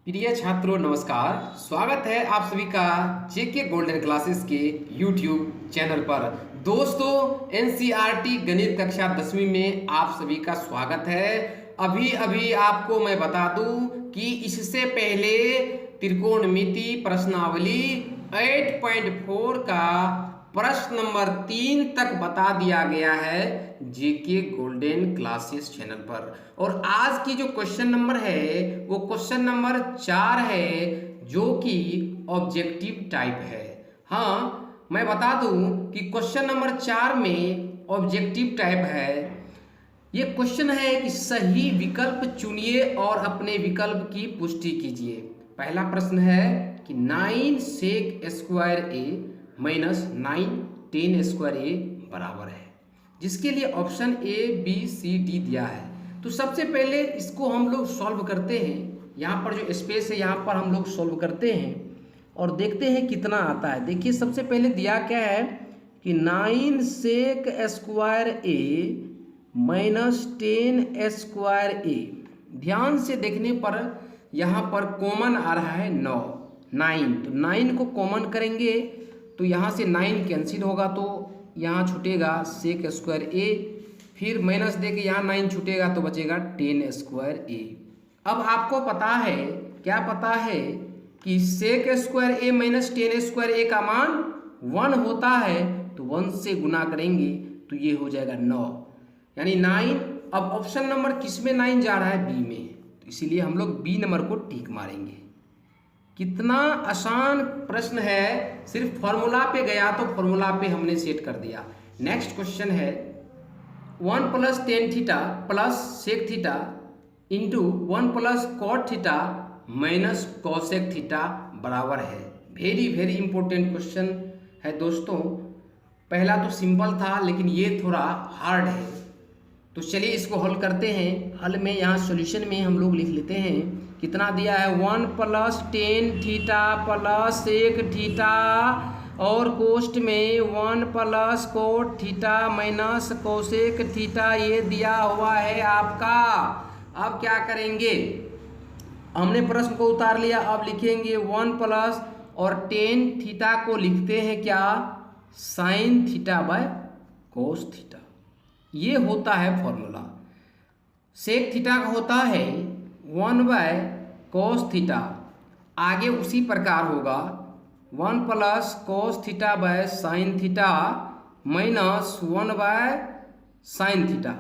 प्रिय छात्रों नमस्कार। स्वागत है आप सभी का जेके गोल्डन क्लासेस के यूट्यूब चैनल पर। दोस्तों एनसीईआरटी गणित कक्षा 10वीं में आप सभी का स्वागत है। अभी अभी आपको मैं बता दूं कि इससे पहले त्रिकोणमिति प्रश्नावली 8.4 का प्रश्न नंबर 3 तक बता दिया गया है जेके गोल्डन क्लासेस चैनल पर। और आज की जो क्वेश्चन नंबर है वो क्वेश्चन नंबर 4 है जो कि ऑब्जेक्टिव टाइप है। हाँ, मैं बता दूं कि क्वेश्चन नंबर 4 में ऑब्जेक्टिव टाइप है। ये क्वेश्चन है कि सही विकल्प चुनिए और अपने विकल्प की पुष्टि कीजिए। पहला प्रश्न है कि 9 sec square a minus 9 10 square a बराबर है, जिसके लिए option a b c d दिया है। तो सबसे पहले इसको हम लोग सॉल्व करते हैं। यहाँ पर जो स्पेस है यहाँ पर हम लोग सॉल्व करते हैं और देखते हैं कितना आता है। देखिए सबसे पहले दिया क्या है कि 9 sec square a minus 10 square ए। ध्यान से देखने पर यहाँ पर कॉमन आ रहा है 9। तो 9 को कॉमन करेंगे तो यहाँ से 9 कैंसिल होगा तो यहाँ छूटेगा सेक स्क्वायर ए, फिर माइनस दे के यहाँ 9 छूटेगा तो बचेगा 10 स्क्वायर ए। अब आपको पता है, क्या पता है कि sec square a minus 10 square ए का मान 1 होता है, तो 1 से गुना करेंगे तो ये हो जाएगा 9 यानी 9। अब ऑप्शन नंबर किस में 9 जा रहा है? बी में, तो इसीलिए हम लोग बी नंबर को टिक मारेंगे। कितना आसान प्रश्न है, सिर्फ फॉर्मूला पे गया तो फॉर्मूला पे हमने सेट कर दिया। नेक्स्ट क्वेश्चन है 1 plus tan theta plus sec theta into 1 plus cot theta minus cosec theta बराबर है। वेरी वेरी इंपॉर्टेंट क्वेश्चन है दोस्तों। पहला तो सिंपल था लेकिन ये थोड़ा हार्ड है, तो चलिए इसको हल करते हैं। हल में यहाँ सॉल्यूशन में हम लोग लिख लेते हैं। कितना दिया है? 1 plus tan theta plus sec theta और कोष्ट में 1 plus cot theta minus cosec theta, ये दिया हुआ है आपका। अब क्या करेंगे? हमने प्रश्न को उतार लिया, अब लिखेंगे 1 प्लस और टेन थीटा को लिखते हैं क्या? Sine theta by cos theta. ये होता है फॉर्मूला। सेक थीटा का होता है 1 बाय कोस थीटा, आगे उसी प्रकार होगा 1 plus cos theta by sine theta minus 1 by sine theta,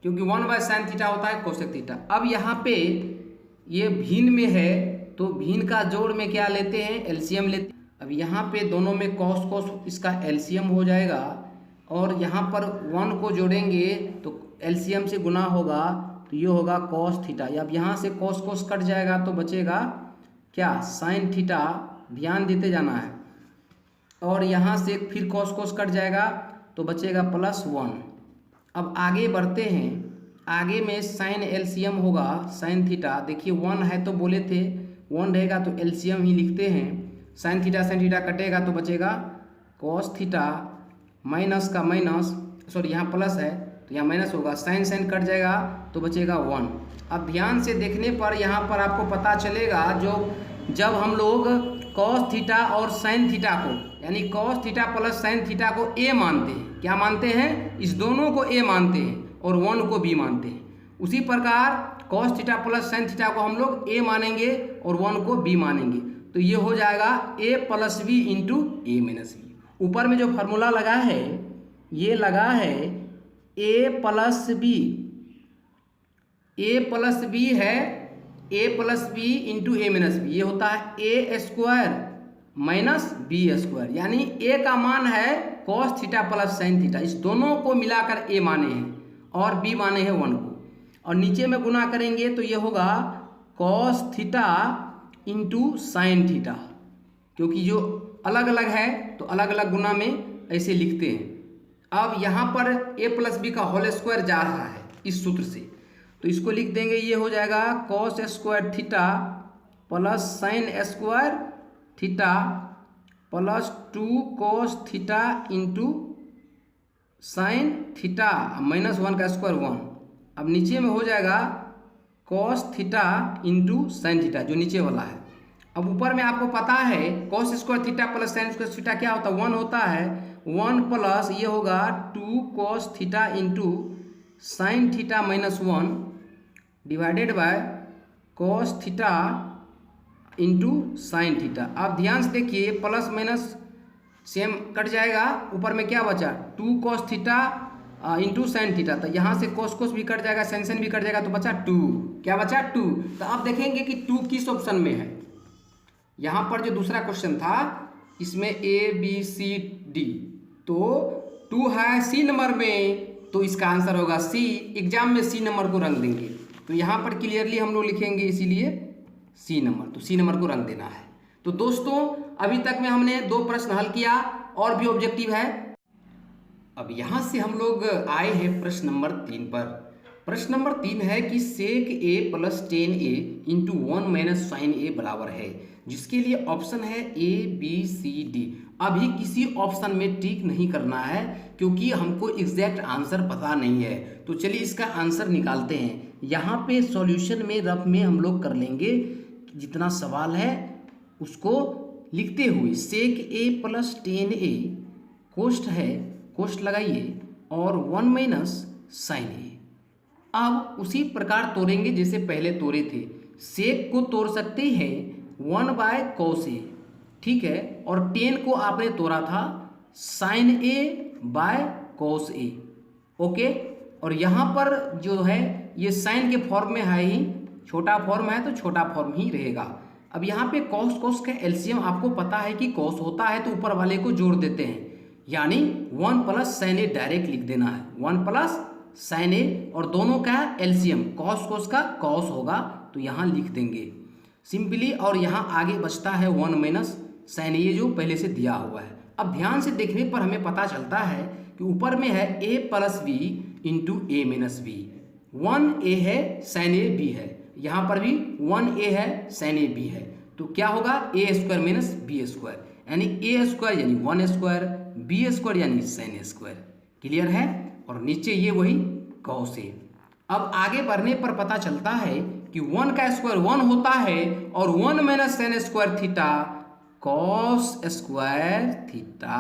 क्योंकि 1 बाय साइन थीटा होता है कोसेक थीटा। अब यहाँ पे ये भिन्न में है तो भिन्न का जोड़ में क्या लेते हैं? एलसीएम लेते हैं। अब यहाँ पे दोनों में कॉस कॉस इसका एलसीएम हो जाएगा और यहाँ पर 1 को जोड़ेंगे तो एलसीएम से गुना होगा तो ये होगा कॉस थीटा। अब यहाँ से कॉस कॉस कट जाएगा तो बचेगा क्या? Sine theta. ध्यान देते जाना है। और यहाँ से फिर कॉस कॉस कट जाएगा तो बचेगा +1। अब आगे बढ़ते हैं। आगे में साइन एलसीएम होगा साइन थीटा। देखिए 1 है तो बोले थे 1 रहेगा तो एलसीएम ही लिखते हैं। साइन थीटा कटेगा तो बचेगा कॉस थीटा माइनस का माइनस, सॉरी यहाँ प्लस है तो यहाँ माइनस होगा, साइन साइन कट जाएगा तो बचेगा 1। अब ध्यान से देखने पर यहाँ पर आपको पता चलेगा जब हम लोग कॉस थीटा और साइन थीटा को, यानी cos theta plus sine theta को ए मानते हैं। क्या मानते हैं? इस दोनों को ए मानते हैं और 1 को बी मानते हैं। उसी प्रकार cos theta plus sine theta को हम लोग ए मानेंगे और 1 को बी मानेंगे, तो ये हो जाएगा ए प्लस बी इंटू ए माइनस बी। ऊपर में जो फार्मूला लगा है ये लगा है ए प्लस बी। ए प्लस बी है ए प्लस बी इंटू ए माइनस बी, ये होता है ए स्क्वायर माइनस बी स्क्वायर। यानी ए का मान है cos theta plus sine theta, इस दोनों को मिलाकर ए माने हैं और बी माने हैं 1 को, और नीचे में गुना करेंगे तो ये होगा cos theta into sine theta, क्योंकि जो अलग अलग है तो अलग अलग गुना में ऐसे लिखते हैं। अब यहाँ पर ए प्लस बी का होल स्क्वायर जा रहा है इस सूत्र से, तो इसको लिख देंगे, ये हो जाएगा cos square theta plus sine square theta plus 2 cos theta into sine theta minus 1 का स्क्वायर 1। अब नीचे में हो जाएगा cos theta into sine theta, जो नीचे वाला है। अब ऊपर में आपको पता है cos square theta plus sine square theta क्या होता है, 1 होता है। 1 प्लस ये होगा 2 cos theta into sine theta minus 1 divided by cos theta into sine theta. आप ध्यान से देखिए, प्लस माइनस सेम कट जाएगा, ऊपर में क्या बचा 2 cos theta into sine theta, तो यहाँ से कोस कोस भी कट जाएगा, साइन साइन भी कट जाएगा, तो बचा 2। क्या बचा 2। तो आप देखेंगे कि 2 किस ऑप्शन में है। यहाँ पर जो दूसरा क्वेश्चन था इसमें ABCD, तो 2 है सी नंबर में, तो इसका आंसर होगा सी। एग्जाम में सी नंबर को रंग देंगे, तो यहाँ पर क्लियरली हम लोग लिखेंगे इसीलिए सी नंबर, तो सी नंबर को रंग देना है। तो दोस्तों अभी तक में हमने 2 प्रश्न हल किया, और भी ऑब्जेक्टिव है। अब यहाँ से हम लोग आए हैं प्रश्न नंबर 3 पर। प्रश्न नंबर 3 है कि sec A plus 10A into 1 minus sine A बराबर है, जिसके लिए ऑप्शन है ABCD। अभी किसी ऑप्शन में टिक नहीं करना है, क्योंकि हमको एग्जैक्ट आंसर पता नहीं है। तो चलिए इसका आंसर निकालते हैं। यहाँ पे सॉल्यूशन में रफ में हम लोग कर लेंगे, जितना सवाल है उसको लिखते हुए। सेक A प्लस 10A कोष्ट है, कोष्ट लगाइए, और 1 माइनस साइन A। अब उसी प्रकार तोड़ेंगे जैसे पहले तोड़े थे। सेक को तोड़ सकते हैं 1 बाय कॉस A, ठीक है, और 10 को आपने तोड़ा था sine A by cos A, okay. और यहाँ पर जो है ये साइन के फॉर्म में है ही, छोटा फॉर्म है तो छोटा फॉर्म ही रहेगा। अब यहाँ पे कॉस कॉस का एलसीएम आपको पता है कि कॉस होता है तो ऊपर वाले को जोड़ देते हैं, यानी 1 प्लस साइन A डायरेक्ट लिख देना है, 1 प्लस साइन A, और दोनों का एलसीएम कॉस कॉस का कॉस होगा, तो यहाँ लिख देंगे सिंपली। और यहाँ आगे बचता है 1 माइनस साइन A जो पहले से दिया हुआ है। अब ध्यान से देखने पर हमें पता चलता है कि ऊपर में है A plus B into A minus B। 1A है साइन A B है, यहाँ पर भी 1A है साइन A B है, तो क्या होगा A square minus B square, यानी A स्क्वायर यानी 1 स्क्वायर, B स्क्वायर यानी साइन A स्क्वायर। क्लियर है। और नीचे ये वही कॉस A। अब आगे बढ़ने पर पता चलता है कि 1 का स्क्वायर 1 होता है, और 1 minus sine square theta cos square theta.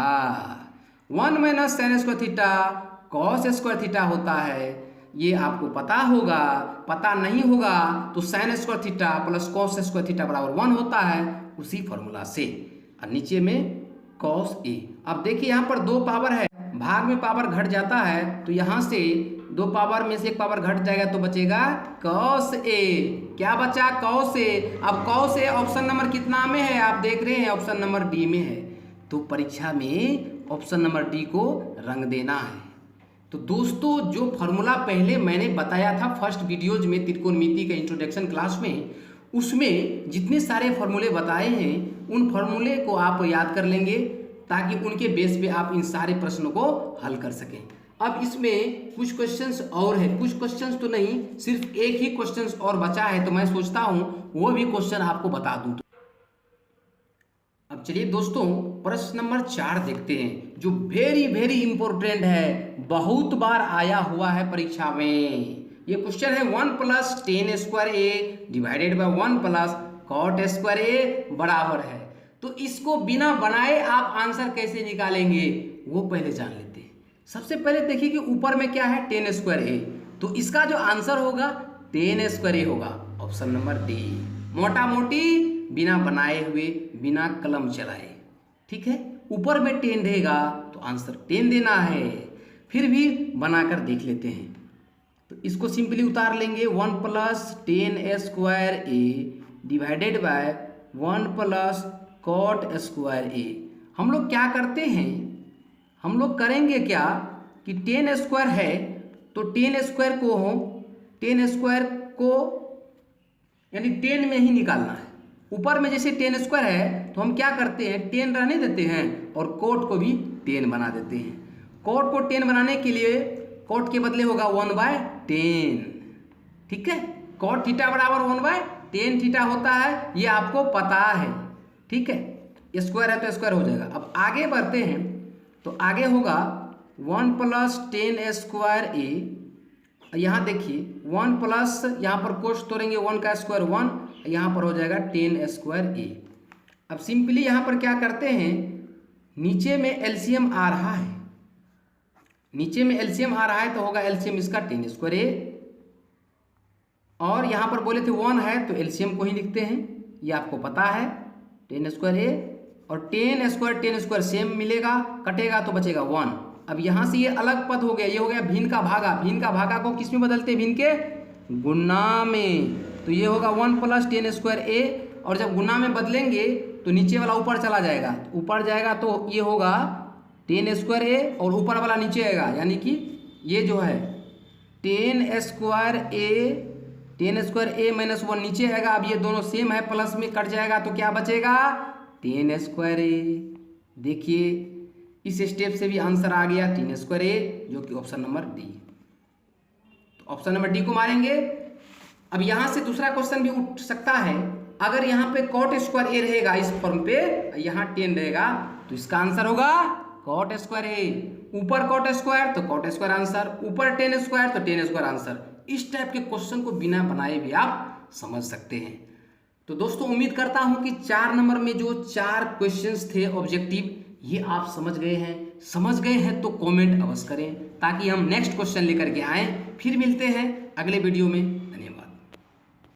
1 minus sine square theta cos square theta होता है, ये आपको पता होगा। पता नहीं होगा तो sine square theta plus cos square theta बराबर 1 होता है, उसी फॉर्मूला से। और नीचे में कॉस A। अब देखिए यहाँ पर 2 पावर है, भाग में पावर घट जाता है, तो यहाँ से 2 पावर में से 1 पावर घट जाएगा, तो बचेगा कॉस A। क्या बचा कॉस A। अब कॉस A ऑप्शन नंबर कितना में है, आप देख रहे हैं ऑप्शन नंबर डी में है, तो परीक्षा में ऑप्शन नंबर डी को रंग देना है। तो दोस्तों जो फॉर्मूला पहले मैंने बताया था फर्स्ट वीडियोज में त्रिकोणमिति का इंट्रोडक्शन क्लास में, उसमें जितने सारे फॉर्मूले बताए हैं उन फॉर्मूले को आप याद कर लेंगे, ताकि उनके बेस पे आप इन सारे प्रश्नों को हल कर सकें। अब इसमें कुछ क्वेश्चंस और है, कुछ क्वेश्चंस तो नहीं, सिर्फ एक ही क्वेश्चंस और बचा है, तो मैं सोचता हूं वो भी क्वेश्चन आपको बता दूं। अब चलिए दोस्तों प्रश्न नंबर 4 देखते हैं, जो वेरी वेरी इंपॉर्टेंट है, बहुत बार आया हुआ है परीक्षा में। ये क्वेश्चन है 1 plus 10 square A divided by 1 plus cot square A बराबर है। तो इसको बिना बनाए आप आंसर कैसे निकालेंगे वो पहले जान लेते हैं। सबसे पहले देखिए कि ऊपर में क्या है 10 स्क्वायर A, तो इसका जो आंसर होगा 10 स्क्वायर A होगा, ऑप्शन नंबर डी। मोटा मोटी बिना बनाए हुए, बिना कलम चलाए, ठीक है। ऊपर में 10 रहेगा तो आंसर 10 देना है, फिर भी बनाकर देख लेते हैं। तो इसको सिंपली उतार लेंगे, 1 plus 10 square A divided by 1 plus cot square A। हम लोग क्या करते हैं, हम लोग करेंगे क्या कि 10 स्क्वायर है तो 10 स्क्वायर को यानी 10 में ही निकालना है। ऊपर में जैसे 10 स्क्वायर है तो हम क्या करते हैं 10 रहने देते हैं, और कोट को भी 10 बना देते हैं। कोट को 10 बनाने के लिए कोट के बदले होगा 1/10, ठीक है। कोट थीटा बराबर 1/10 थीटा होता है, ये आपको पता है, ठीक है। स्क्वायर है तो स्क्वायर हो जाएगा। अब आगे बढ़ते हैं, तो आगे होगा 1 प्लस 10 स्क्वायर A यहाँ देखिए 1 प्लस यहाँ पर कोष्ठ तोड़ेंगे 1 का स्क्वायर 1, यहाँ पर हो जाएगा 10 स्क्वायर ए। अब सिंपली यहाँ पर क्या करते हैं, नीचे में एलसीएम आ रहा है, नीचे में एलसीएम आ रहा है तो होगा एलसीएम इसका 10 स्क्वायर ए, और यहाँ पर बोले थे 1 है तो एलसीएम को ही लिखते हैं, ये आपको पता है 10 स्क्वायर ए, और 10 स्क्वायर सेम मिलेगा, कटेगा तो बचेगा 1। अब यहाँ से ये अलग पद हो गया, ये हो गया भिन्न का भागा, भिन्न का भागा को किस में बदलते हैं, भिन्न के गुणा में, तो ये होगा 1 प्लस 10 स्क्वायर ए, और जब गुणा में बदलेंगे तो नीचे वाला ऊपर चला जाएगा, ऊपर जाएगा तो ये होगा 10 स्क्वायर ए और ऊपर वाला नीचे आएगा, यानी कि ये जो है 10 स्क्वायर ए माइनस 1 नीचे आएगा। अब ये दोनों सेम है, प्लस में कट जाएगा तो क्या बचेगा 10 स्क्वायर ए। देखिए इस स्टेप से भी आंसर आ गया 10 स्क्वायर ए, जो कि ऑप्शन नंबर डी। तो ऑप्शन नंबर डी को मारेंगे। अब यहाँ से दूसरा क्वेश्चन भी उठ सकता है, अगर यहाँ पे कॉट स्क्वायर ए रहेगा इस फॉर्म पे, यहाँ 10 रहेगा तो इसका आंसर होगा कॉट स्क्वायर ए। ऊपर कॉट स्क्वायर तो कॉट स्क्वायर आंसर, ऊपर 10 स्क्वायर तो 10 स्क्वायर आंसर। इस टाइप के क्वेश्चन को बिना बनाए भी आप समझ सकते हैं। तो दोस्तों उम्मीद करता हूं कि 4 नंबर में जो 4 क्वेश्चंस थे ऑब्जेक्टिव, ये आप समझ गए हैं। समझ गए हैं तो कमेंट अवश्य करें ताकि हम नेक्स्ट क्वेश्चन लेकर के आएं। फिर मिलते हैं अगले वीडियो में। धन्यवाद।